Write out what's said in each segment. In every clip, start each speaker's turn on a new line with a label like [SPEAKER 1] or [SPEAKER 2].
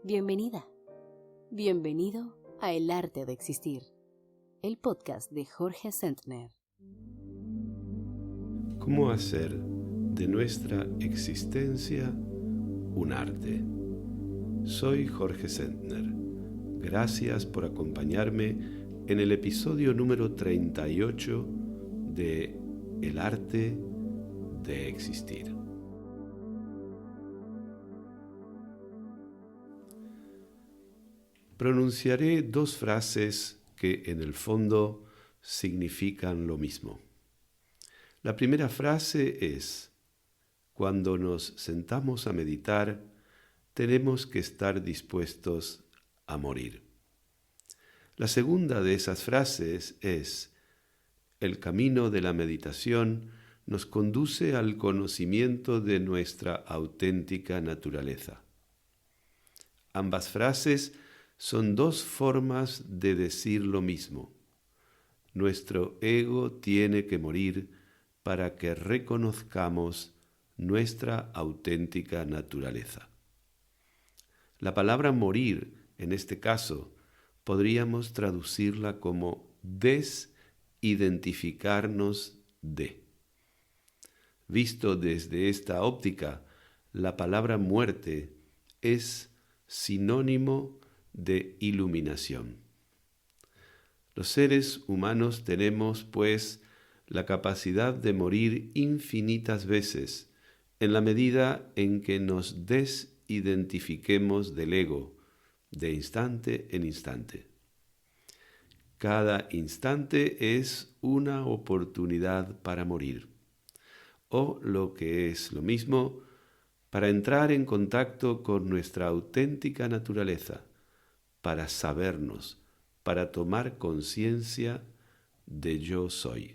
[SPEAKER 1] Bienvenida, bienvenido a El Arte de Existir, el podcast de Jorge Sentner.
[SPEAKER 2] ¿Cómo hacer de nuestra existencia un arte? Soy Jorge Sentner. Gracias por acompañarme en el episodio número 38 de El Arte de Existir. Pronunciaré dos frases que en el fondo significan lo mismo. La primera frase es: cuando nos sentamos a meditar, tenemos que estar dispuestos a morir. La segunda de esas frases es: el camino de la meditación nos conduce al conocimiento de nuestra auténtica naturaleza. Ambas frases son dos formas de decir lo mismo. Nuestro ego tiene que morir para que reconozcamos nuestra auténtica naturaleza. La palabra morir, en este caso, podríamos traducirla como desidentificarnos de. Visto desde esta óptica, la palabra muerte es sinónimo de iluminación. Los seres humanos tenemos, pues, la capacidad de morir infinitas veces en la medida en que nos desidentifiquemos del ego, de instante en instante. Cada instante es una oportunidad para morir, o lo que es lo mismo, para entrar en contacto con nuestra auténtica naturaleza, para sabernos, para tomar conciencia de yo soy.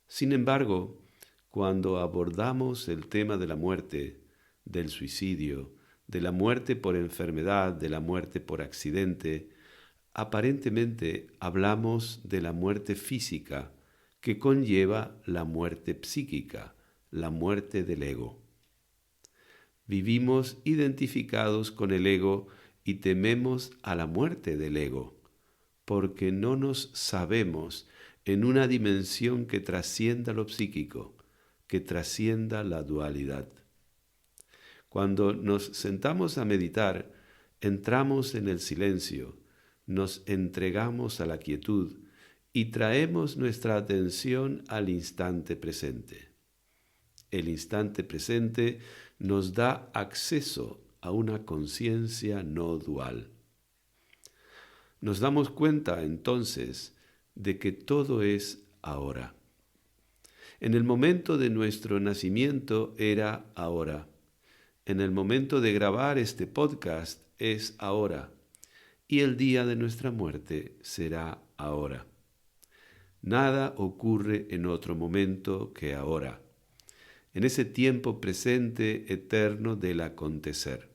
[SPEAKER 2] Sin embargo, cuando abordamos el tema de la muerte, del suicidio, de la muerte por enfermedad, de la muerte por accidente, aparentemente hablamos de la muerte física que conlleva la muerte psíquica, la muerte del ego. Vivimos identificados con el ego y tememos a la muerte del ego, porque no nos sabemos en una dimensión que trascienda lo psíquico, que trascienda la dualidad. Cuando nos sentamos a meditar, entramos en el silencio, nos entregamos a la quietud y traemos nuestra atención al instante presente. El instante presente nos da acceso a una conciencia no dual. Nos damos cuenta entonces de que todo es ahora. En el momento de nuestro nacimiento era ahora. En el momento de grabar este podcast es ahora. Y el día de nuestra muerte será ahora. Nada ocurre en otro momento que ahora, en ese tiempo presente eterno del acontecer.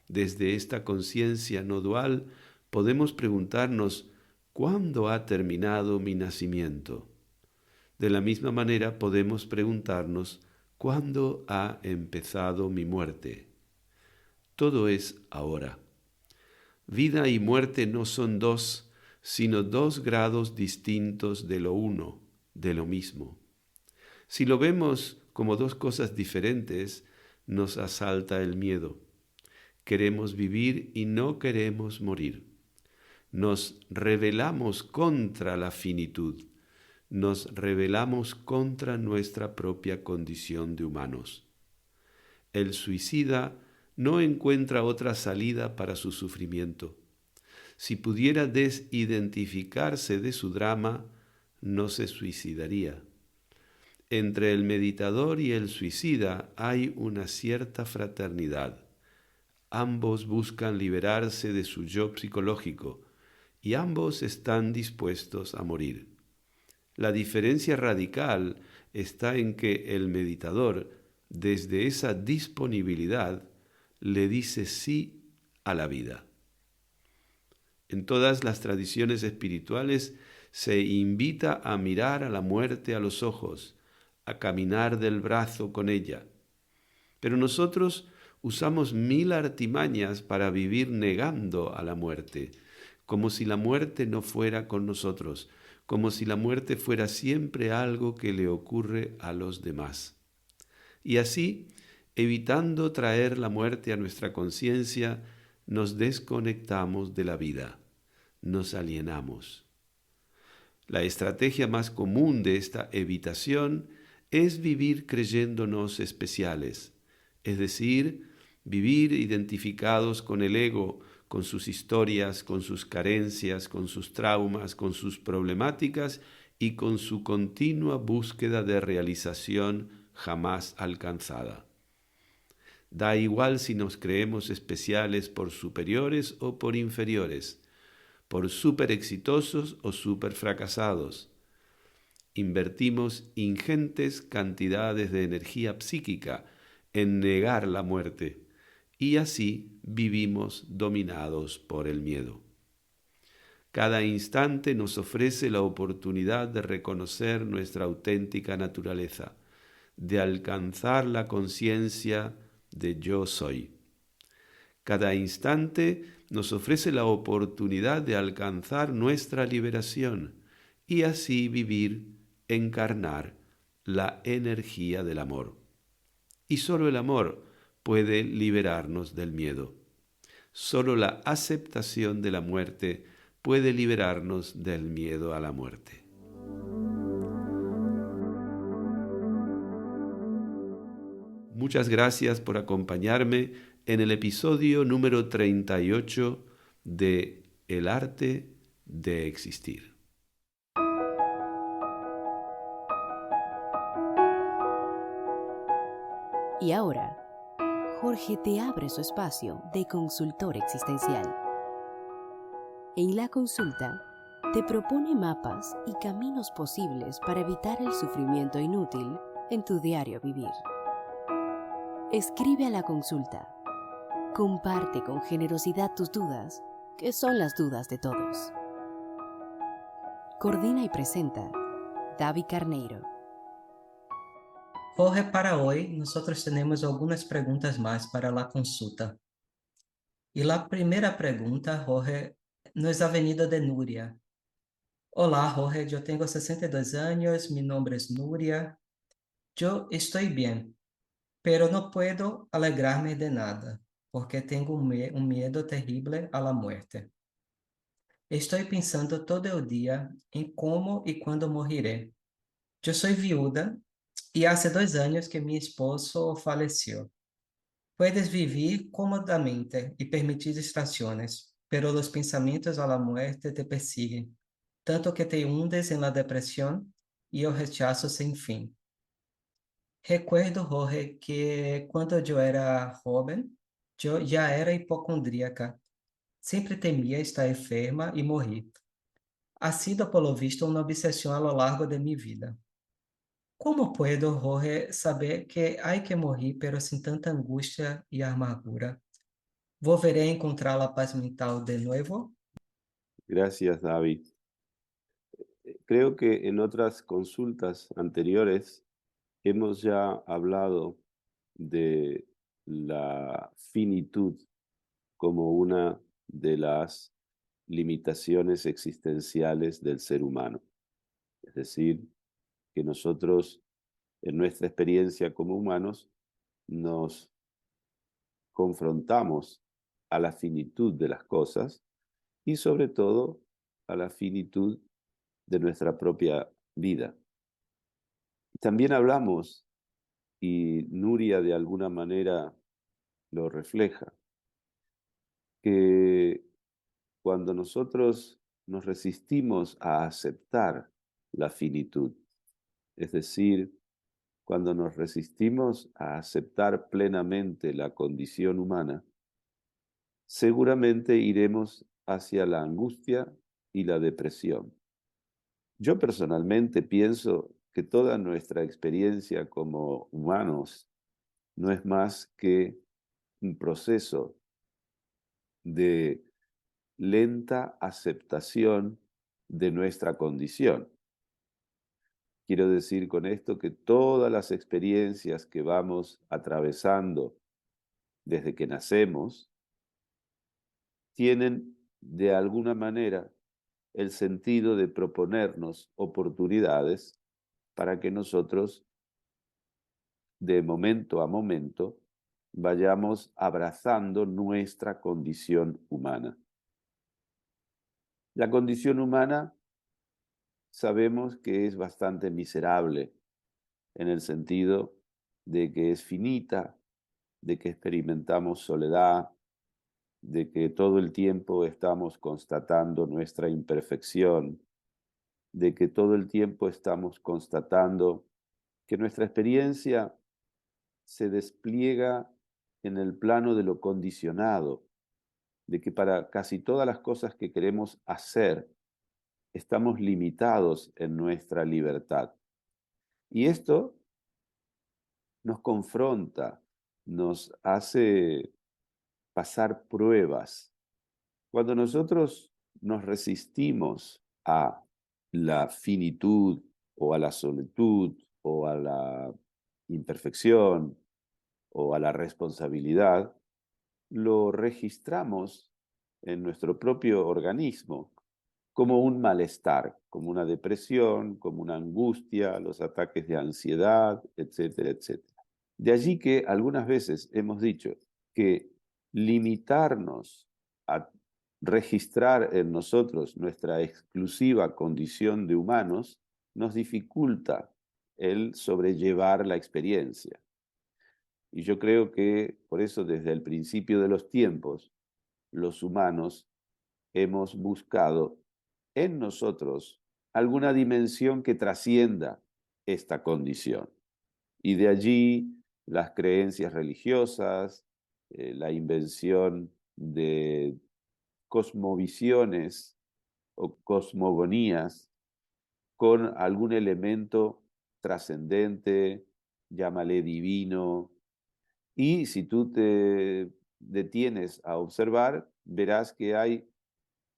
[SPEAKER 2] Desde esta conciencia no dual podemos preguntarnos: ¿cuándo ha terminado mi nacimiento? De la misma manera podemos preguntarnos: ¿cuándo ha empezado mi muerte? Todo es ahora. Vida y muerte no son dos, sino dos grados distintos de lo uno, de lo mismo. Si lo vemos como dos cosas diferentes, nos asalta el miedo. Queremos vivir y no queremos morir. Nos rebelamos contra la finitud. Nos rebelamos contra nuestra propia condición de humanos. El suicida no encuentra otra salida para su sufrimiento. Si pudiera desidentificarse de su drama, no se suicidaría. Entre el meditador y el suicida hay una cierta fraternidad. Ambos buscan liberarse de su yo psicológico y ambos están dispuestos a morir. La diferencia radical está en que el meditador, desde esa disponibilidad, le dice sí a la vida. En todas las tradiciones espirituales se invita a mirar a la muerte a los ojos, a caminar del brazo con ella. Pero nosotros usamos mil artimañas para vivir negando a la muerte, como si la muerte no fuera con nosotros, como si la muerte fuera siempre algo que le ocurre a los demás. Y así, evitando traer la muerte a nuestra conciencia, nos desconectamos de la vida, nos alienamos. La estrategia más común de esta evitación es vivir creyéndonos especiales, es decir, vivir identificados con el ego, con sus historias, con sus carencias, con sus traumas, con sus problemáticas y con su continua búsqueda de realización jamás alcanzada. Da igual si nos creemos especiales por superiores o por inferiores, por súper exitosos o súper fracasados. Invertimos ingentes cantidades de energía psíquica en negar la muerte y así vivimos dominados por el miedo. Cada instante nos ofrece la oportunidad de reconocer nuestra auténtica naturaleza, de alcanzar la conciencia de yo soy. Cada instante nos ofrece la oportunidad de alcanzar nuestra liberación y así vivir, encarnar la energía del amor. Y solo el amor puede liberarnos del miedo. Solo la aceptación de la muerte puede liberarnos del miedo a la muerte. Muchas gracias por acompañarme en el episodio número 38 de El arte de existir.
[SPEAKER 1] Y ahora, Jorge te abre su espacio de consultor existencial. En la consulta, te propone mapas y caminos posibles para evitar el sufrimiento inútil en tu diario vivir. Escribe a la consulta. Comparte con generosidad tus dudas, que son las dudas de todos. Coordina y presenta David Carneiro.
[SPEAKER 3] Jorge, para hoy nosotros tenemos algunas preguntas más para la consulta. Y la primera pregunta, Jorge, nos ha venido de Núria. Olá, Jorge, yo tengo 62 años, mi nombre es Núria. Yo estoy bien, pero no puedo alegrarme de nada, porque tengo un miedo terrible a la muerte. Estoy pensando todo el día en cómo y cuándo moriré. Yo soy viuda y hace 2 años que mi esposo falleció. Puedes vivir cómodamente y permitir distracciones, pero los pensamientos a la muerte te persiguen, tanto que te hundes en la depresión y el rechazo sin fin. Recuerdo, Jorge, que cuando yo era joven, yo ya era hipocondríaca. Siempre temía estar enferma y morir. Ha sido, por lo visto, una obsesión a lo largo de mi vida. ¿Cómo puedo, Jorge, saber que hay que morir, pero sin tanta angustia y amargura? ¿Volveré a encontrar la paz mental de nuevo?
[SPEAKER 2] Gracias, David. Creo que en otras consultas anteriores hemos ya hablado de la finitud como una de las limitaciones existenciales del ser humano. Es decir, que nosotros, en nuestra experiencia como humanos, nos confrontamos a la finitud de las cosas y sobre todo a la finitud de nuestra propia vida. También hablamos, y Núria de alguna manera lo refleja, que cuando nosotros nos resistimos a aceptar la finitud, es decir, cuando nos resistimos a aceptar plenamente la condición humana, seguramente iremos hacia la angustia y la depresión. Yo personalmente pienso que toda nuestra experiencia como humanos no es más que un proceso de lenta aceptación de nuestra condición. Quiero decir con esto que todas las experiencias que vamos atravesando desde que nacemos, tienen de alguna manera el sentido de proponernos oportunidades para que nosotros, de momento a momento, vayamos abrazando nuestra condición humana. La condición humana sabemos que es bastante miserable en el sentido de que es finita, de que experimentamos soledad, de que todo el tiempo estamos constatando nuestra imperfección, de que todo el tiempo estamos constatando que nuestra experiencia se despliega en el plano de lo condicionado, de que para casi todas las cosas que queremos hacer estamos limitados en nuestra libertad. Y esto nos confronta, nos hace pasar pruebas. Cuando nosotros nos resistimos a la finitud o a la solitud o a la imperfección o a la responsabilidad, lo registramos en nuestro propio organismo como un malestar, como una depresión, como una angustia, los ataques de ansiedad, etcétera, etcétera. De allí que algunas veces hemos dicho que limitarnos a registrar en nosotros nuestra exclusiva condición de humanos nos dificulta el sobrellevar la experiencia. Y yo creo que por eso desde el principio de los tiempos, los humanos hemos buscado en nosotros alguna dimensión que trascienda esta condición. Y de allí las creencias religiosas, la invención de cosmovisiones o cosmogonías con algún elemento trascendente, llámale divino. Y si tú te detienes a observar, verás que hay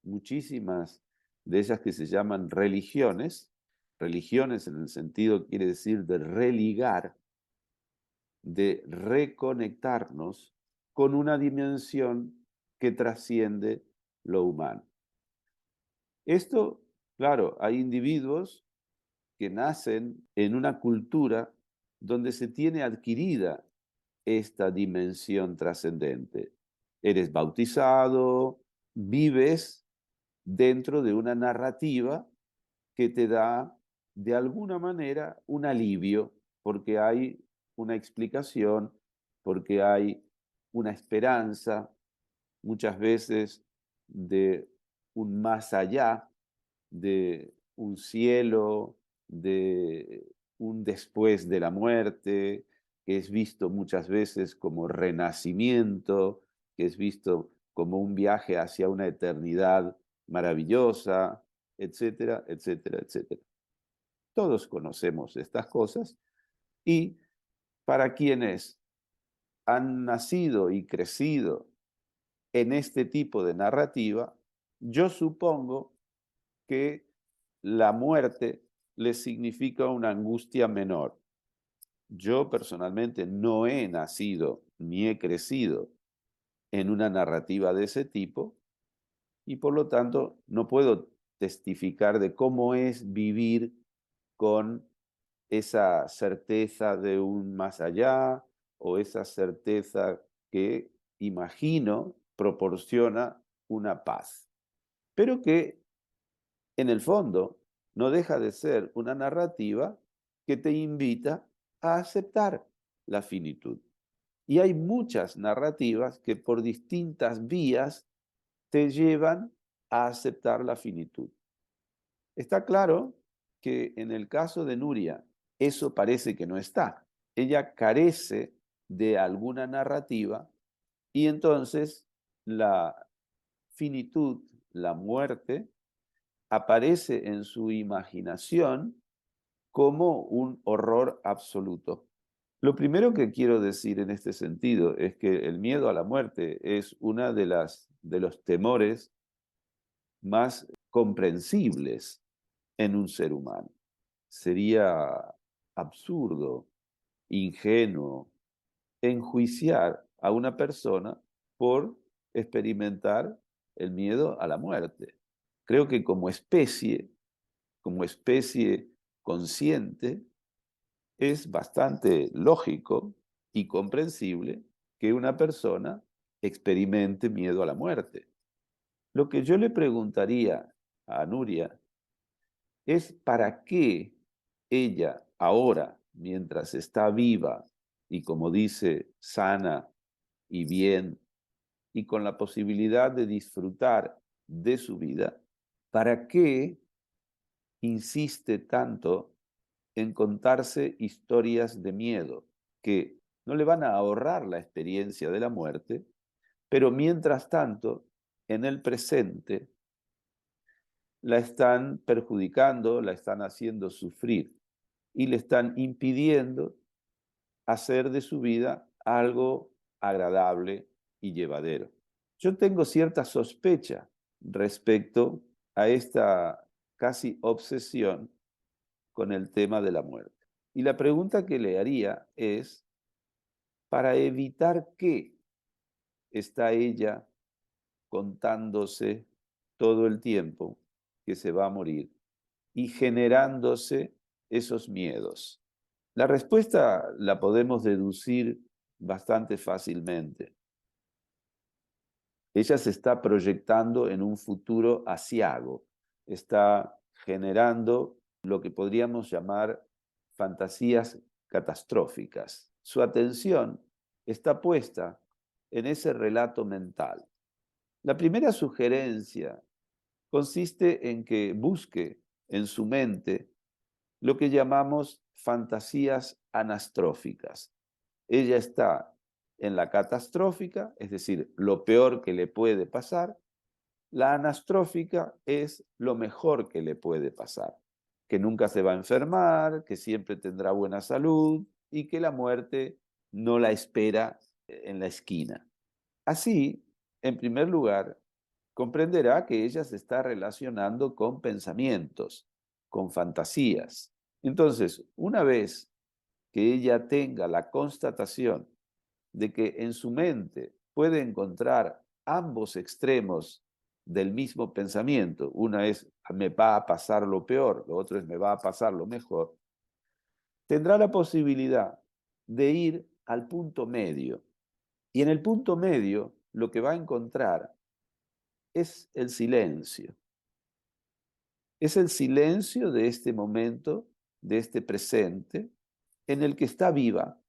[SPEAKER 2] muchísimas de esas que se llaman religiones. Religiones en el sentido quiere decir de religar, de reconectarnos con una dimensión que trasciende lo humano. Esto, claro, hay individuos que nacen en una cultura donde se tiene adquirida esta dimensión trascendente. Eres bautizado, vives dentro de una narrativa que te da, de alguna manera, un alivio, porque hay una explicación, porque hay una esperanza, muchas veces de un más allá, de un cielo, de un después de la muerte, que es visto muchas veces como renacimiento, que es visto como un viaje hacia una eternidad maravillosa, etcétera, etcétera, etcétera. Todos conocemos estas cosas y para quienes han nacido y crecido en este tipo de narrativa, yo supongo que la muerte les significa una angustia menor. Yo personalmente no he nacido ni he crecido en una narrativa de ese tipo y por lo tanto no puedo testificar de cómo es vivir con esa certeza de un más allá o esa certeza que imagino proporciona una paz, pero que en el fondo no deja de ser una narrativa que te invita a aceptar la finitud. Y hay muchas narrativas que por distintas vías te llevan a aceptar la finitud. Está claro que en el caso de Nuria, eso parece que no está. Ella carece de alguna narrativa y entonces la finitud, la muerte, aparece en su imaginación como un horror absoluto. Lo primero que quiero decir en este sentido es que el miedo a la muerte es una de los temores más comprensibles en un ser humano. Sería absurdo, ingenuo, enjuiciar a una persona por experimentar el miedo a la muerte. Creo que como especie consciente, es bastante lógico y comprensible que una persona experimente miedo a la muerte. Lo que yo le preguntaría a Nuria es para qué ella ahora, mientras está viva y como dice, sana y bien, y con la posibilidad de disfrutar de su vida, ¿para qué insiste tanto en contarse historias de miedo que no le van a ahorrar la experiencia de la muerte, pero mientras tanto, en el presente, la están perjudicando, la están haciendo sufrir y le están impidiendo hacer de su vida algo agradable y llevadero? Yo tengo cierta sospecha respecto a esta casi obsesión con el tema de la muerte. Y la pregunta que le haría es, ¿para evitar qué está ella contándose todo el tiempo que se va a morir y generándose esos miedos? La respuesta la podemos deducir bastante fácilmente. Ella se está proyectando en un futuro aciago, está generando lo que podríamos llamar fantasías catastróficas. Su atención está puesta en ese relato mental. La primera sugerencia consiste en que busque en su mente lo que llamamos fantasías anastróficas. Ella está en la catastrófica, es decir, lo peor que le puede pasar. La anastrófica es lo mejor que le puede pasar, que nunca se va a enfermar, que siempre tendrá buena salud y que la muerte no la espera en la esquina. Así, en primer lugar, comprenderá que ella se está relacionando con pensamientos, con fantasías. Entonces, una vez que ella tenga la constatación de que en su mente puede encontrar ambos extremos del mismo pensamiento, una es me va a pasar lo peor, lo otro es me va a pasar lo mejor, tendrá la posibilidad de ir al punto medio. Y en el punto medio lo que va a encontrar es el silencio. Es el silencio de este momento, de este presente, en el que está viva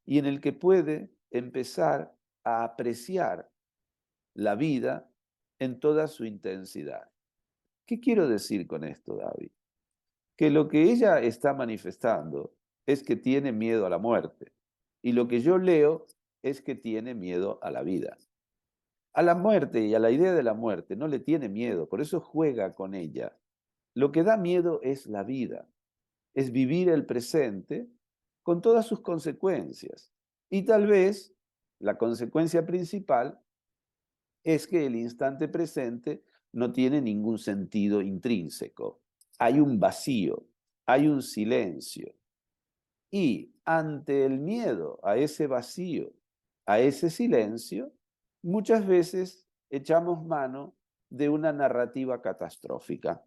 [SPEAKER 2] y en el que puede empezar a apreciar la vida en toda su intensidad. ¿Qué quiero decir con esto, David? Que lo que ella está manifestando es que tiene miedo a la muerte. Y lo que yo leo es que tiene miedo a la vida. A la muerte y a la idea de la muerte no le tiene miedo, por eso juega con ella. Lo que da miedo es la vida, es vivir el presente con todas sus consecuencias. Y tal vez la consecuencia principal es que el instante presente no tiene ningún sentido intrínseco. Hay un vacío, hay un silencio. Y ante el miedo a ese vacío, a ese silencio, muchas veces echamos mano de una narrativa catastrófica.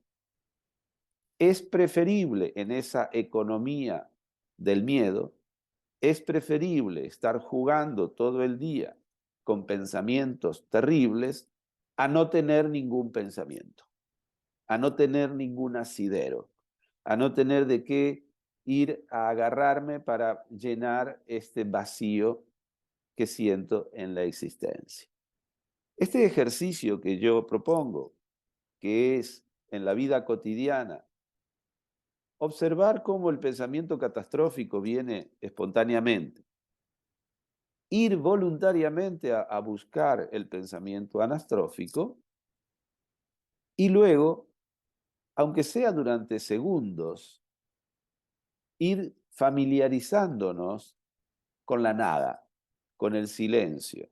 [SPEAKER 2] Es preferible en esa economía del miedo, es preferible estar jugando todo el día con pensamientos terribles a no tener ningún pensamiento, a no tener ningún asidero, a no tener de qué ir a agarrarme para llenar este vacío que siento en la existencia. Este ejercicio que yo propongo, que es en la vida cotidiana, observar cómo el pensamiento catastrófico viene espontáneamente, ir voluntariamente a buscar el pensamiento anastrófico y luego, aunque sea durante segundos, ir familiarizándonos con la nada, con el silencio,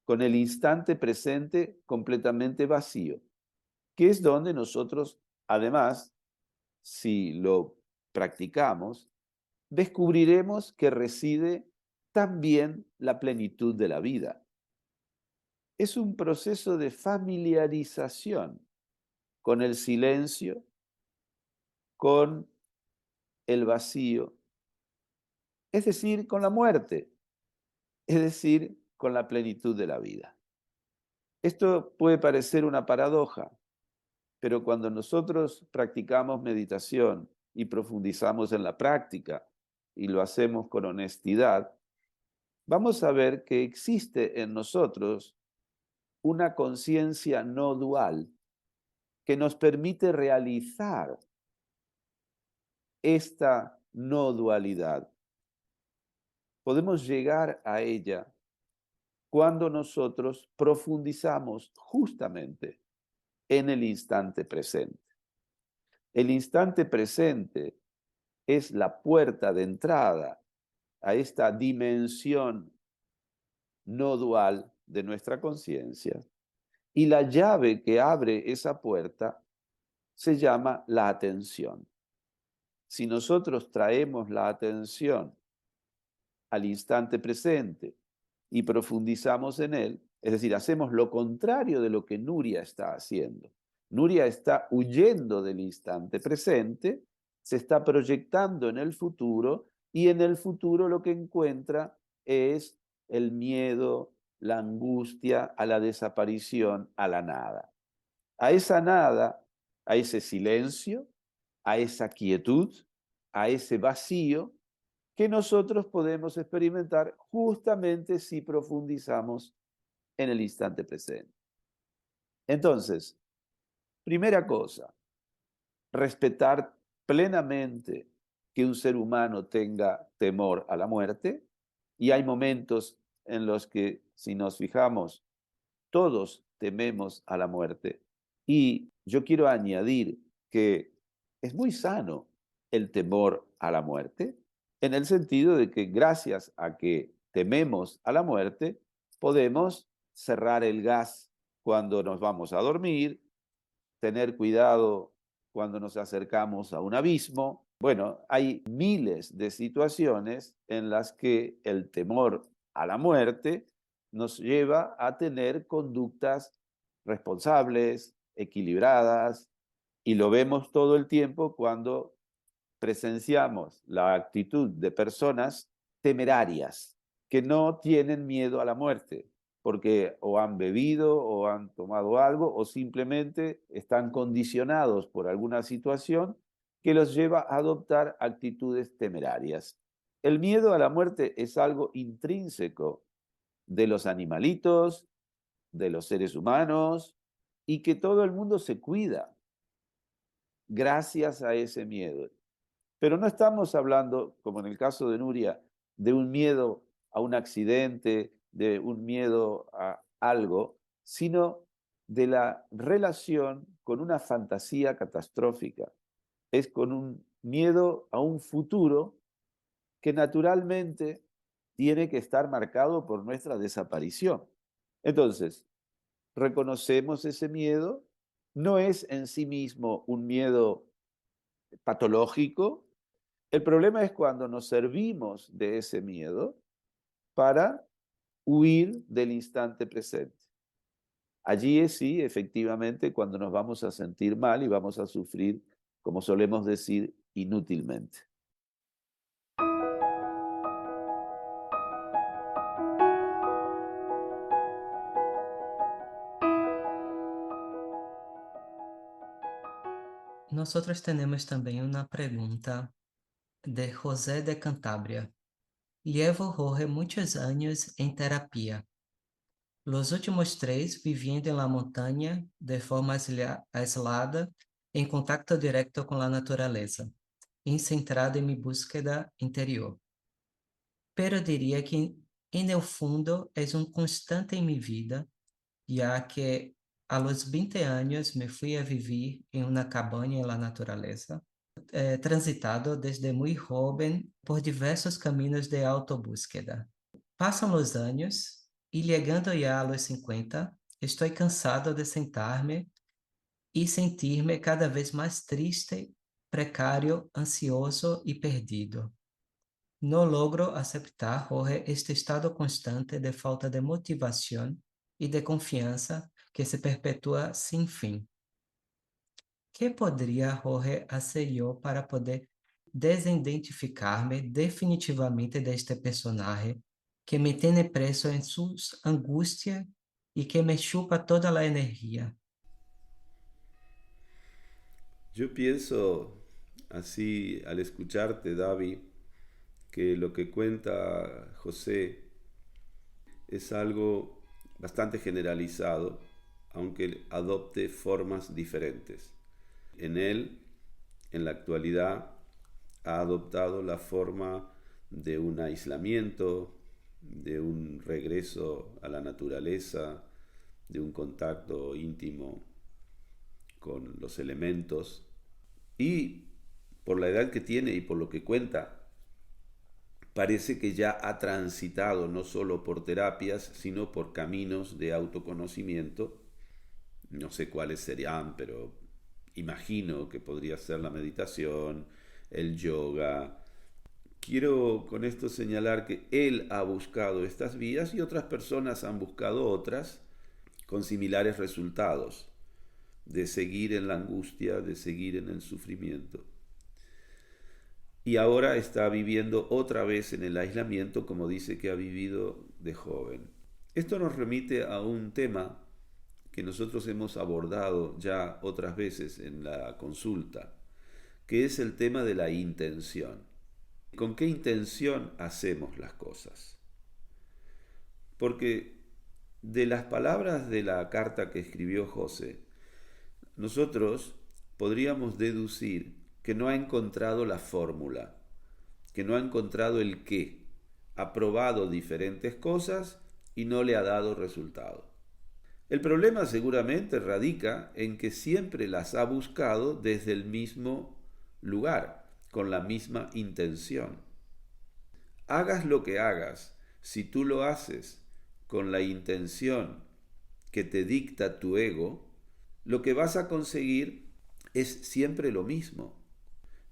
[SPEAKER 2] con el instante presente completamente vacío, que es donde nosotros, además, si lo practicamos, descubriremos que reside también la plenitud de la vida. Es un proceso de familiarización con el silencio, con el vacío, es decir, con la muerte, es decir, con la plenitud de la vida. Esto puede parecer una paradoja, pero cuando nosotros practicamos meditación y profundizamos en la práctica y lo hacemos con honestidad, vamos a ver que existe en nosotros una conciencia no dual que nos permite realizar esta no dualidad. Podemos llegar a ella cuando nosotros profundizamos justamente en el instante presente. El instante presente es la puerta de entrada a esta dimensión no dual de nuestra conciencia. Y la llave que abre esa puerta se llama la atención. Si nosotros traemos la atención al instante presente y profundizamos en él, es decir, hacemos lo contrario de lo que Nuria está haciendo. Nuria está huyendo del instante presente, se está proyectando en el futuro y en el futuro lo que encuentra es el miedo, la angustia, a la desaparición, a la nada. A esa nada, a ese silencio, a esa quietud, a ese vacío que nosotros podemos experimentar justamente si profundizamos en el instante presente. Entonces, primera cosa, respetar plenamente que un ser humano tenga temor a la muerte, y hay momentos en los que, si nos fijamos, todos tememos a la muerte. Y yo quiero añadir que es muy sano el temor a la muerte, en el sentido de que gracias a que tememos a la muerte, podemos cerrar el gas cuando nos vamos a dormir, tener cuidado cuando nos acercamos a un abismo. Bueno, hay miles de situaciones en las que el temor a la muerte nos lleva a tener conductas responsables, equilibradas, y lo vemos todo el tiempo cuando presenciamos la actitud de personas temerarias que no tienen miedo a la muerte, porque o han bebido o han tomado algo o simplemente están condicionados por alguna situación que los lleva a adoptar actitudes temerarias. El miedo a la muerte es algo intrínseco de los animalitos, de los seres humanos, y que todo el mundo se cuida gracias a ese miedo. Pero no estamos hablando, como en el caso de Nuria, de un miedo a un accidente, de un miedo a algo, sino de la relación con una fantasía catastrófica. Es con un miedo a un futuro que naturalmente tiene que estar marcado por nuestra desaparición. Entonces, reconocemos ese miedo, no es en sí mismo un miedo patológico. El problema es cuando nos servimos de ese miedo para huir del instante presente. Allí es sí, efectivamente, cuando nos vamos a sentir mal y vamos a sufrir, como solemos decir, inútilmente.
[SPEAKER 3] Nosotros tenemos también una pregunta de José de Cantabria. Llevo, Jorge, muchos años en terapia. Los últimos 3 viviendo en la montaña de forma aislada, en contacto directo con la naturaleza, centrada en mi búsqueda interior. Pero diría que en el fondo es un constante en mi vida, ya que a los 20 años me fui a vivir en una cabaña en la naturaleza, transitado desde muy joven por diversos caminos de autobúsqueda. Pasan los años y llegando ya a los 50, estoy cansado de sentarme y sentirme cada vez más triste, precario, ansioso y perdido. No logro aceptar, Jorge, este estado constante de falta de motivación y de confianza que se perpetúa sin fin. ¿Qué podría, Jorge, hacer yo para poder desidentificarme definitivamente de este personaje que me tiene preso en sus angustias y que me chupa toda la energía?
[SPEAKER 2] Yo pienso así al escucharte, David, que lo que cuenta José es algo bastante generalizado, aunque adopte formas diferentes. En él, en la actualidad, ha adoptado la forma de un aislamiento, de un regreso a la naturaleza, de un contacto íntimo con los elementos. Y por la edad que tiene y por lo que cuenta, parece que ya ha transitado no solo por terapias, sino por caminos de autoconocimiento. No sé cuáles serían, pero imagino que podría ser la meditación, el yoga. Quiero con esto señalar que él ha buscado estas vías y otras personas han buscado otras con similares resultados, de seguir en la angustia, de seguir en el sufrimiento. Y ahora está viviendo otra vez en el aislamiento como dice que ha vivido de joven. Esto nos remite a un tema que nosotros hemos abordado ya otras veces en la consulta, que es el tema de la intención. ¿Con qué intención hacemos las cosas? Porque de las palabras de la carta que escribió José, nosotros podríamos deducir que no ha encontrado la fórmula, que no ha encontrado el qué, ha probado diferentes cosas y no le ha dado resultado. El problema seguramente radica en que siempre las ha buscado desde el mismo lugar, con la misma intención. Hagas lo que hagas, si tú lo haces con la intención que te dicta tu ego, lo que vas a conseguir es siempre lo mismo.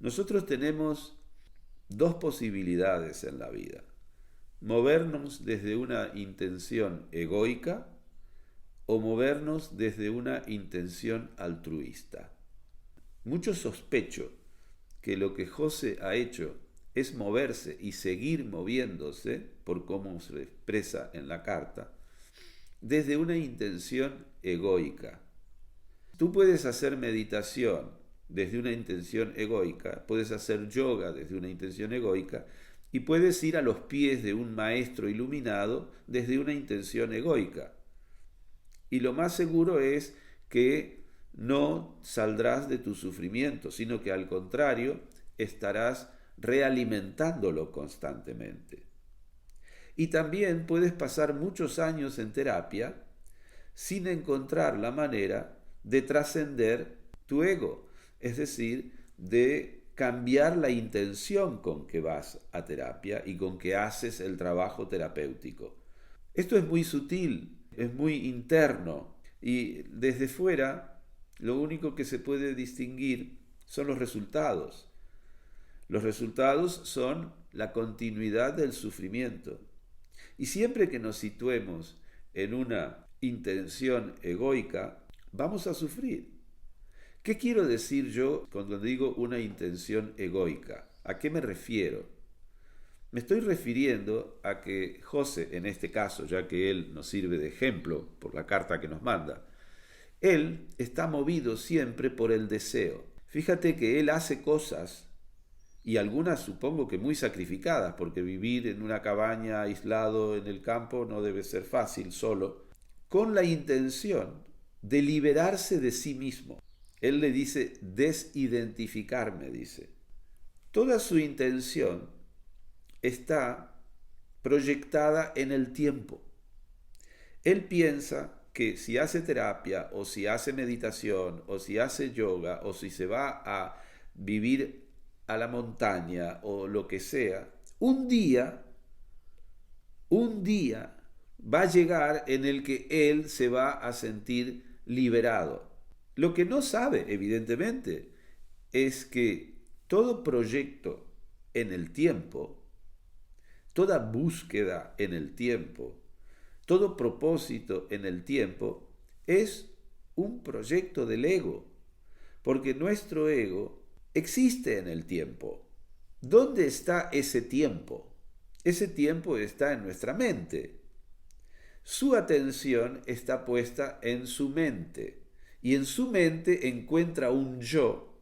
[SPEAKER 2] Nosotros tenemos dos posibilidades en la vida: movernos desde una intención egoica o movernos desde una intención altruista. Mucho sospecho que lo que José ha hecho es moverse y seguir moviéndose, por cómo se expresa en la carta, desde una intención egoica. Tú puedes hacer meditación desde una intención egoica, puedes hacer yoga desde una intención egoica y puedes ir a los pies de un maestro iluminado desde una intención egoica. Y lo más seguro es que no saldrás de tu sufrimiento, sino que al contrario estarás realimentándolo constantemente. Y también puedes pasar muchos años en terapia sin encontrar la manera de trascender tu ego, es decir, de cambiar la intención con que vas a terapia y con que haces el trabajo terapéutico. Esto es muy sutil, es muy interno y desde fuera lo único que se puede distinguir son los resultados. Los resultados son la continuidad del sufrimiento. Y siempre que nos situemos en una intención egoica, vamos a sufrir. ¿Qué quiero decir yo cuando digo una intención egoica? ¿A qué me refiero? Me estoy refiriendo a que José, en este caso, ya que él nos sirve de ejemplo por la carta que nos manda, él está movido siempre por el deseo. Fíjate que él hace cosas, y algunas supongo que muy sacrificadas, porque vivir en una cabaña aislado en el campo no debe ser fácil solo, con la intención de liberarse de sí mismo. Él le dice desidentificarme, dice. Toda su intención está proyectada en el tiempo. Él piensa que si hace terapia o si hace meditación o si hace yoga o si se va a vivir a la montaña o lo que sea, un día va a llegar en el que él se va a sentir liberado. Lo que no sabe, evidentemente, es que todo proyecto en el tiempo toda búsqueda en el tiempo, todo propósito en el tiempo es un proyecto del ego, porque nuestro ego existe en el tiempo. ¿Dónde está ese tiempo? Ese tiempo está en nuestra mente. Su atención está puesta en su mente y en su mente encuentra un yo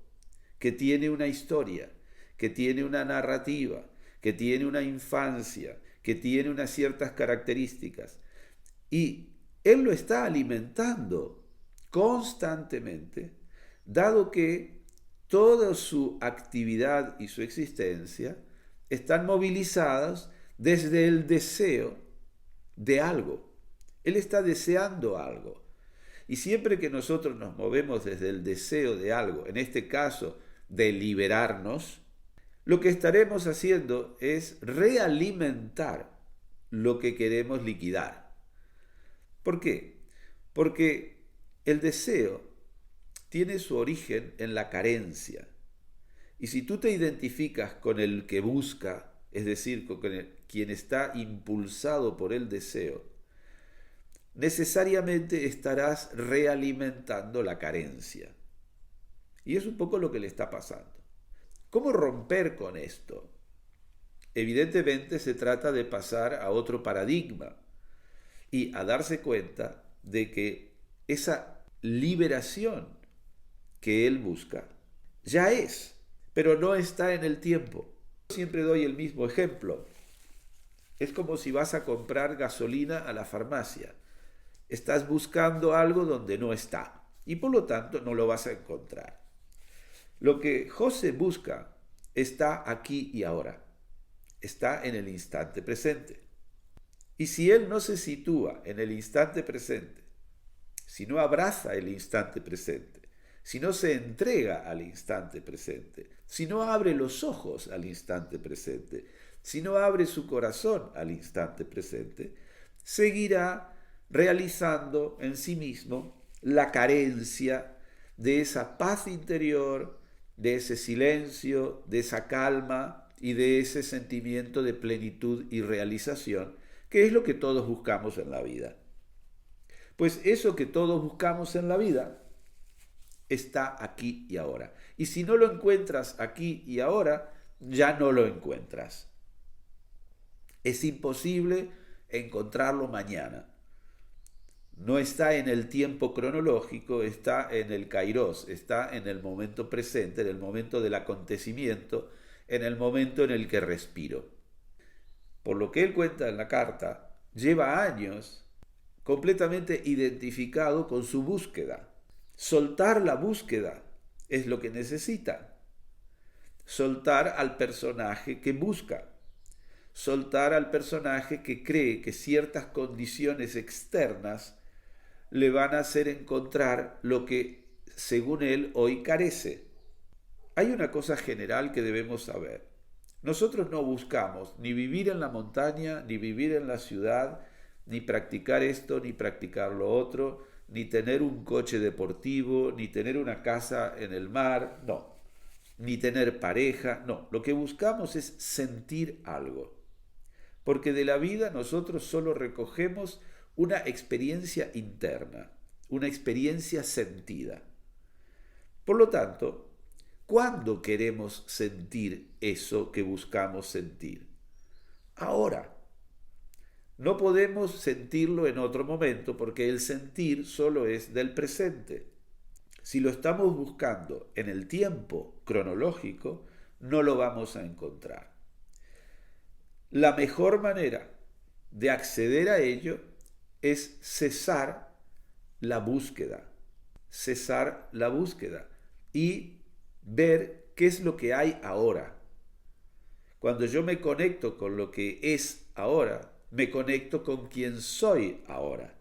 [SPEAKER 2] que tiene una historia, que tiene una narrativa, que tiene una infancia, que tiene unas ciertas características. Y él lo está alimentando constantemente, dado que toda su actividad y su existencia están movilizadas desde el deseo de algo. Él está deseando algo. Y siempre que nosotros nos movemos desde el deseo de algo, en este caso de liberarnos, lo que estaremos haciendo es realimentar lo que queremos liquidar. ¿Por qué? Porque el deseo tiene su origen en la carencia. Y si tú te identificas con el que busca, es decir, con quien está impulsado por el deseo, necesariamente estarás realimentando la carencia. Y es un poco lo que le está pasando. ¿Cómo romper con esto? Evidentemente se trata de pasar a otro paradigma y a darse cuenta de que esa liberación que él busca ya es, pero no está en el tiempo. Siempre doy el mismo ejemplo. Es como si vas a comprar gasolina a la farmacia. Estás buscando algo donde no está y por lo tanto no lo vas a encontrar. Lo que José busca está aquí y ahora, está en el instante presente. Y si él no se sitúa en el instante presente, si no abraza el instante presente, si no se entrega al instante presente, si no abre los ojos al instante presente, si no abre su corazón al instante presente, seguirá realizando en sí mismo la carencia de esa paz interior, de ese silencio, de esa calma y de ese sentimiento de plenitud y realización, que es lo que todos buscamos en la vida. Pues eso que todos buscamos en la vida está aquí y ahora. Y si no lo encuentras aquí y ahora, ya no lo encuentras. Es imposible encontrarlo mañana. No está en el tiempo cronológico, está en el kairos, está en el momento presente, en el momento del acontecimiento, en el momento en el que respiro. Por lo que él cuenta en la carta, lleva años completamente identificado con su búsqueda. Soltar la búsqueda es lo que necesita. Soltar al personaje que busca. Soltar al personaje que cree que ciertas condiciones externas le van a hacer encontrar lo que, según él, hoy carece. Hay una cosa general que debemos saber. Nosotros no buscamos ni vivir en la montaña, ni vivir en la ciudad, ni practicar esto, ni practicar lo otro, ni tener un coche deportivo, ni tener una casa en el mar, no. Ni tener pareja, no. Lo que buscamos es sentir algo. Porque de la vida nosotros solo recogemos una experiencia interna, una experiencia sentida. Por lo tanto, ¿cuándo queremos sentir eso que buscamos sentir? Ahora. No podemos sentirlo en otro momento porque el sentir solo es del presente. Si lo estamos buscando en el tiempo cronológico, no lo vamos a encontrar. La mejor manera de acceder a ello es cesar la búsqueda y ver qué es lo que hay ahora. Cuando yo me conecto con lo que es ahora, me conecto con quien soy ahora.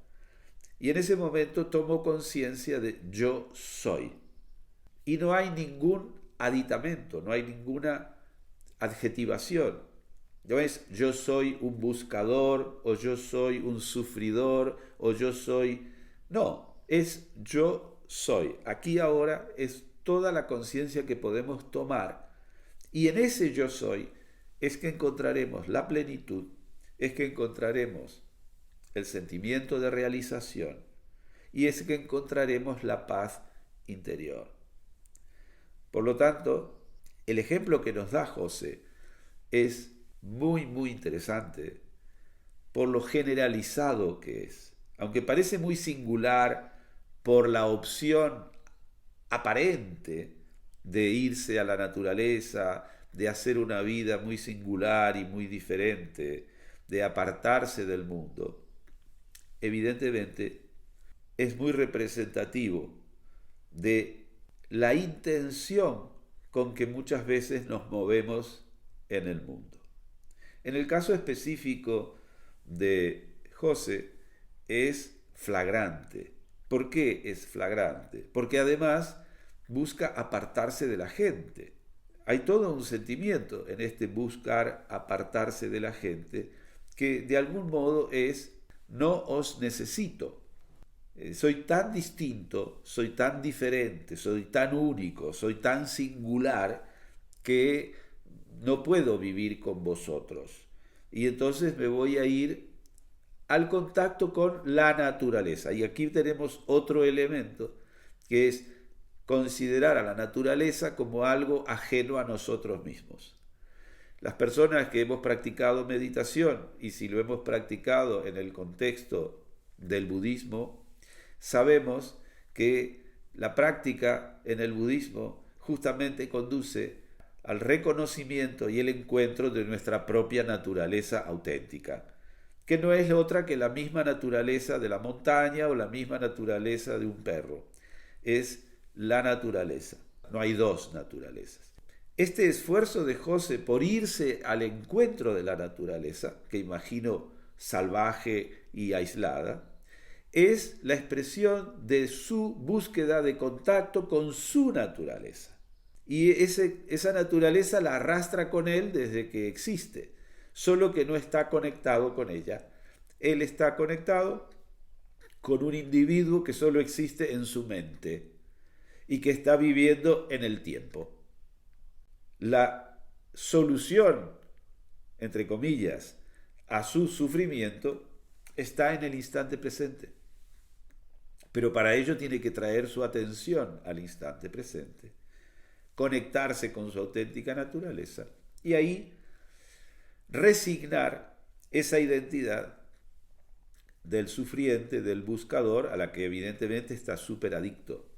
[SPEAKER 2] Y en ese momento tomo conciencia de yo soy. Y no hay ningún aditamento, no hay ninguna adjetivación. No es yo soy un buscador, o yo soy un sufridor, o yo soy... No, es yo soy. Aquí ahora es toda la conciencia que podemos tomar. Y en ese yo soy es que encontraremos la plenitud, es que encontraremos el sentimiento de realización y es que encontraremos la paz interior. Por lo tanto, el ejemplo que nos da José es muy, muy interesante por lo generalizado que es. Aunque parece muy singular por la opción aparente de irse a la naturaleza, de hacer una vida muy singular y muy diferente, de apartarse del mundo, evidentemente es muy representativo de la intención con que muchas veces nos movemos en el mundo. En el caso específico de José es flagrante. ¿Por qué es flagrante? Porque además busca apartarse de la gente. Hay todo un sentimiento en este buscar apartarse de la gente que de algún modo es no os necesito. Soy tan distinto, soy tan diferente, soy tan único, soy tan singular que no puedo vivir con vosotros. Y entonces me voy a ir al contacto con la naturaleza. Y aquí tenemos otro elemento, que es considerar a la naturaleza como algo ajeno a nosotros mismos. Las personas que hemos practicado meditación, y si lo hemos practicado en el contexto del budismo, sabemos que la práctica en el budismo justamente conduce al reconocimiento y el encuentro de nuestra propia naturaleza auténtica, que no es otra que la misma naturaleza de la montaña o la misma naturaleza de un perro. Es la naturaleza. No hay dos naturalezas. Este esfuerzo de José por irse al encuentro de la naturaleza, que imagino salvaje y aislada, es la expresión de su búsqueda de contacto con su naturaleza. Y esa naturaleza la arrastra con él desde que existe, solo que no está conectado con ella. Él está conectado con un individuo que solo existe en su mente y que está viviendo en el tiempo. La solución, entre comillas, a su sufrimiento está en el instante presente. Pero para ello tiene que traer su atención al instante presente, conectarse con su auténtica naturaleza y ahí resignar esa identidad del sufriente, del buscador, a la que evidentemente está súper adicto.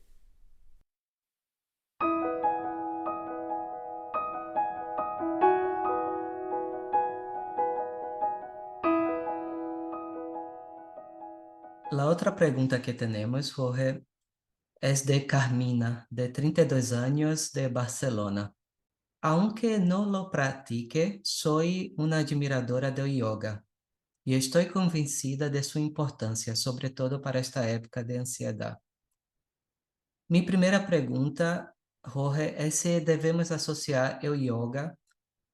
[SPEAKER 3] La otra pregunta que tenemos, Jorge, es de Carmina, de 32 años, de Barcelona. Aunque no lo practique, soy una admiradora del yoga y estoy convencida de su importancia, sobre todo para esta época de ansiedad. Mi primera pregunta, Jorge, es si devemos asociar el yoga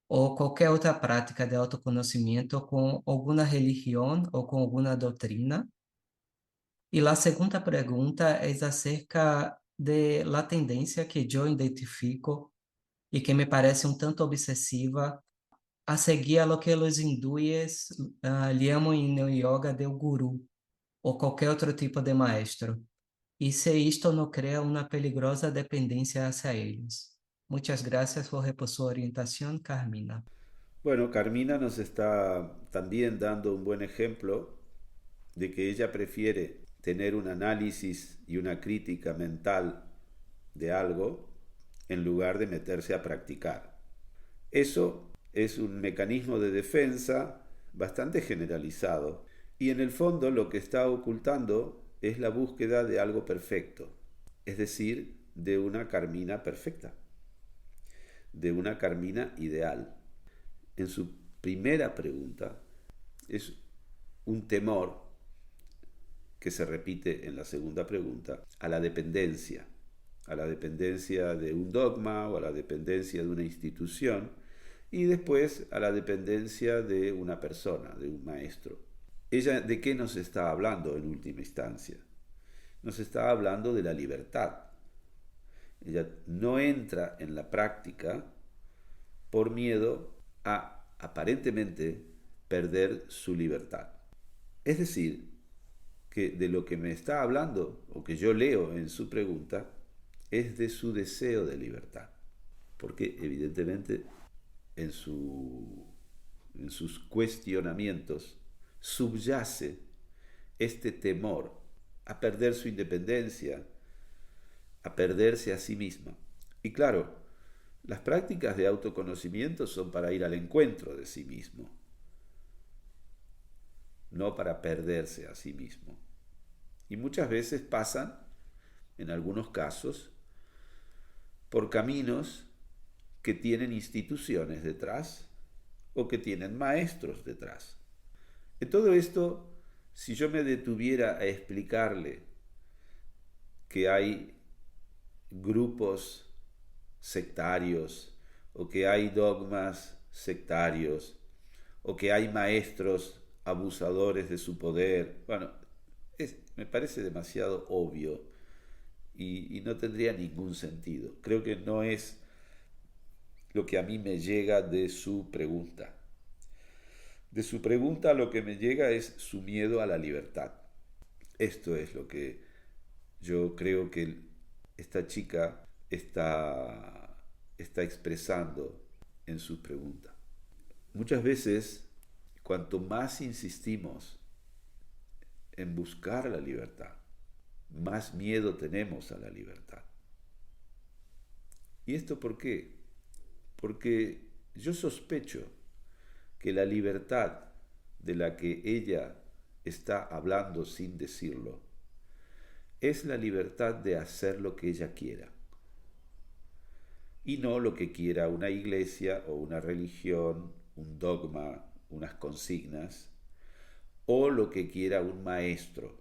[SPEAKER 3] ou qualquer outra prática de autoconhecimento com alguma religião ou com alguma doutrina. E a segunda pergunta é acerca de la tendência que eu identifico e que me parece um tanto obsessiva a seguir a lo que os hindúes chamam no yoga de guru ou qualquer outro tipo de maestro. E se isto não cria uma peligrosa dependência hacia eles. Muchas gracias, Jorge, por su orientación, Carmina.
[SPEAKER 2] Bueno, Carmina nos está también dando un buen ejemplo de que ella prefiere tener un análisis y una crítica mental de algo en lugar de meterse a practicar. Eso es un mecanismo de defensa bastante generalizado y en el fondo lo que está ocultando es la búsqueda de algo perfecto, es decir, de una Carmina perfecta, de una Carmina ideal. En su primera pregunta es un temor que se repite en la segunda pregunta a la dependencia de un dogma o a la dependencia de una institución y después a la dependencia de una persona, de un maestro. ¿Ella de qué nos está hablando en última instancia? Nos está hablando de la libertad. Ella no entra en la práctica por miedo a aparentemente perder su libertad. Es decir, que de lo que me está hablando, o que yo leo en su pregunta, es de su deseo de libertad. Porque evidentemente en sus cuestionamientos subyace este temor a perder su independencia, a perderse a sí misma. Y claro, las prácticas de autoconocimiento son para ir al encuentro de sí mismo, no para perderse a sí mismo. Y muchas veces pasan, en algunos casos, por caminos que tienen instituciones detrás o que tienen maestros detrás. En todo esto, si yo me detuviera a explicarle que hay grupos sectarios o que hay dogmas sectarios o que hay maestros abusadores de su poder, bueno, me parece demasiado obvio y no tendría ningún sentido. Creo que no es lo que a mí me llega de su pregunta. De su pregunta lo que me llega es su miedo a la libertad. Esto es lo que yo creo que esta chica está expresando en su pregunta. Muchas veces, cuanto más insistimos en buscar la libertad, más miedo tenemos a la libertad. ¿Y esto por qué? Porque yo sospecho que la libertad de la que ella está hablando sin decirlo es la libertad de hacer lo que ella quiera y no lo que quiera una iglesia o una religión, un dogma, unas consignas o lo que quiera un maestro.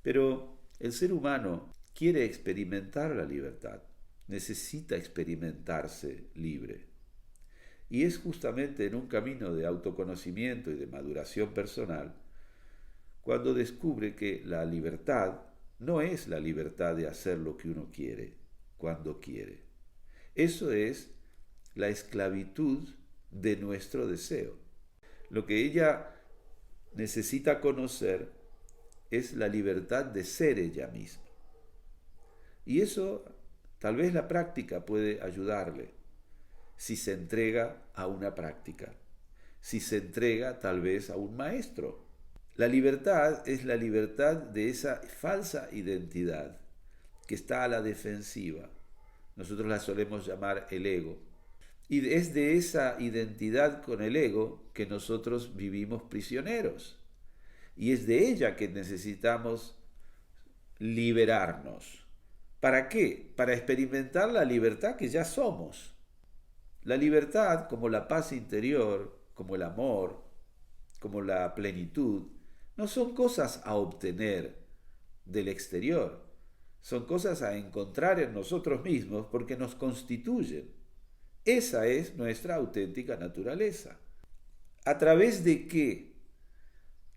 [SPEAKER 2] Pero el ser humano quiere experimentar la libertad, necesita experimentarse libre. Y es justamente en un camino de autoconocimiento y de maduración personal cuando descubre que la libertad no es la libertad de hacer lo que uno quiere, cuando quiere. Eso es la esclavitud de nuestro deseo. Lo que ella necesita conocer es la libertad de ser ella misma. Y eso, tal vez la práctica puede ayudarle, si se entrega a una práctica, si se entrega tal vez a un maestro. La libertad es la libertad de esa falsa identidad que está a la defensiva. Nosotros la solemos llamar el ego. Y es de esa identidad con el ego que nosotros vivimos prisioneros. Y es de ella que necesitamos liberarnos. ¿Para qué? Para experimentar la libertad que ya somos. La libertad, como la paz interior, como el amor, como la plenitud, no son cosas a obtener del exterior, son cosas a encontrar en nosotros mismos porque nos constituyen. Esa es nuestra auténtica naturaleza. ¿A través de qué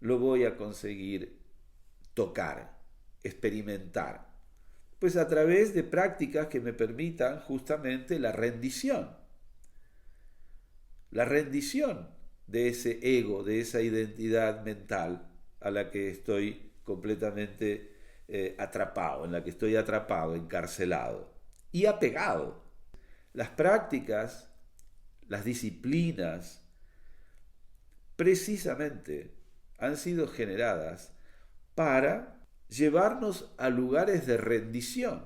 [SPEAKER 2] lo voy a conseguir tocar, experimentar? Pues a través de prácticas que me permitan justamente la rendición de ese ego, de esa identidad mental a la que estoy completamente atrapado, en la que estoy atrapado, encarcelado y apegado. Las prácticas, las disciplinas, precisamente han sido generadas para llevarnos a lugares de rendición.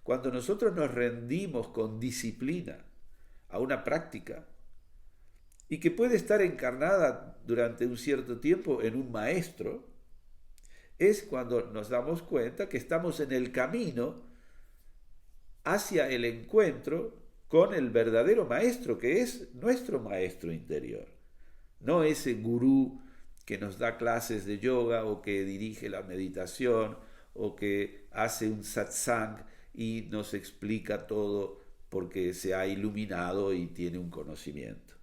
[SPEAKER 2] Cuando nosotros nos rendimos con disciplina a una práctica, y que puede estar encarnada durante un cierto tiempo en un maestro, es cuando nos damos cuenta que estamos en el camino hacia el encuentro con el verdadero maestro, que es nuestro maestro interior. No ese gurú que nos da clases de yoga o que dirige la meditación o que hace un satsang y nos explica todo porque se ha iluminado y tiene un conocimiento.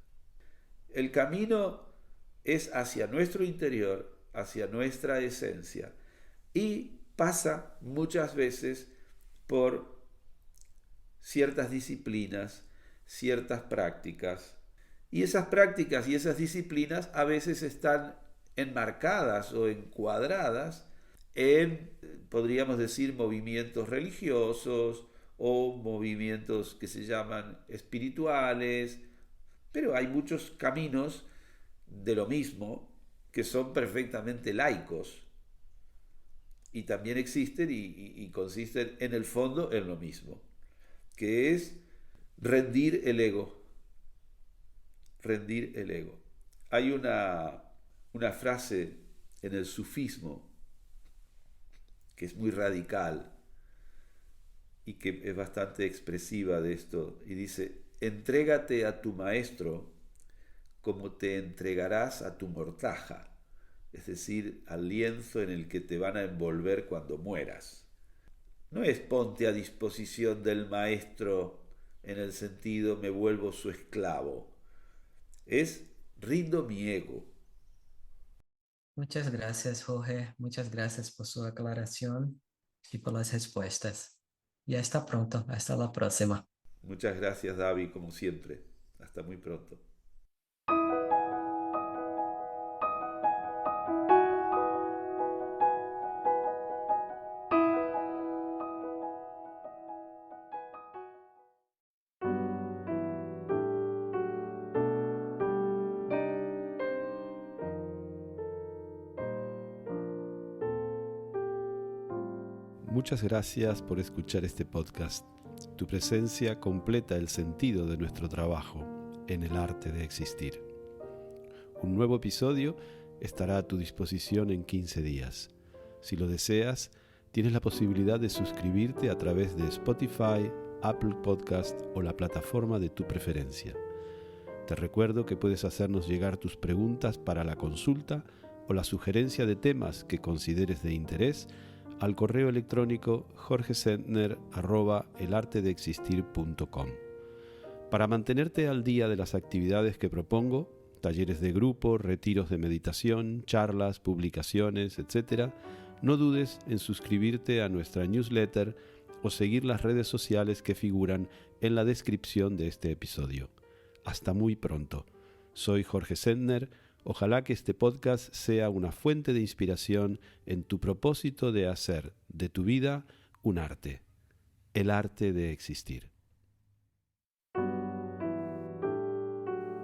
[SPEAKER 2] El camino es hacia nuestro interior, hacia nuestra esencia, y pasa muchas veces por ciertas disciplinas, ciertas prácticas, Y esas prácticas y esas disciplinas a veces están enmarcadas o encuadradas en, podríamos decir, movimientos religiosos o movimientos que se llaman espirituales, pero hay muchos caminos de lo mismo que son perfectamente laicos y también existen y consisten en el fondo en lo mismo, que es rendir el ego. Rendir el ego. Hay una frase en el sufismo que es muy radical y que es bastante expresiva de esto, y dice: entrégate a tu maestro como te entregarás a tu mortaja, es decir, al lienzo en el que te van a envolver cuando mueras. No es ponte a disposición del maestro en el sentido me vuelvo su esclavo, es rindo mi ego.
[SPEAKER 3] Muchas gracias, Jorge. Muchas gracias por su aclaración y por las respuestas. Y hasta pronto. Hasta la próxima.
[SPEAKER 2] Muchas gracias, David, como siempre. Hasta muy pronto. Muchas gracias por escuchar este podcast. Tu presencia completa el sentido de nuestro trabajo en el arte de existir. Un nuevo episodio estará a tu disposición en 15 días. Si lo deseas, tienes la posibilidad de suscribirte a través de Spotify, Apple Podcast o la plataforma de tu preferencia. Te recuerdo que puedes hacernos llegar tus preguntas para la consulta o la sugerencia de temas que consideres de interés al correo electrónico jorgesentner@elartedeexistir.com. Para mantenerte al día de las actividades que propongo, talleres de grupo, retiros de meditación, charlas, publicaciones, etc., no dudes en suscribirte a nuestra newsletter o seguir las redes sociales que figuran en la descripción de este episodio. Hasta muy pronto. Soy Jorge Sentner. Ojalá que este podcast sea una fuente de inspiración en tu propósito de hacer de tu vida un arte, el arte de existir.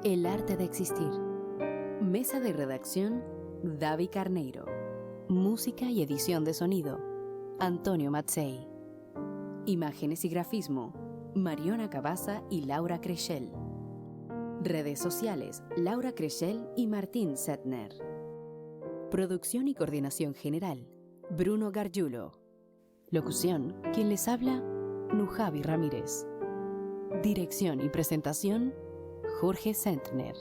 [SPEAKER 1] El arte de existir. Mesa de redacción, David Carneiro. Música y edición de sonido, Antonio Mazzei. Imágenes y grafismo, Mariona Cabaza y Laura Creschel. Redes sociales, Laura Creschel y Martín Sentner. Producción y coordinación general, Bruno Gargiulo. Locución, quien les habla, Nujavi Ramírez. Dirección y presentación, Jorge Sentner.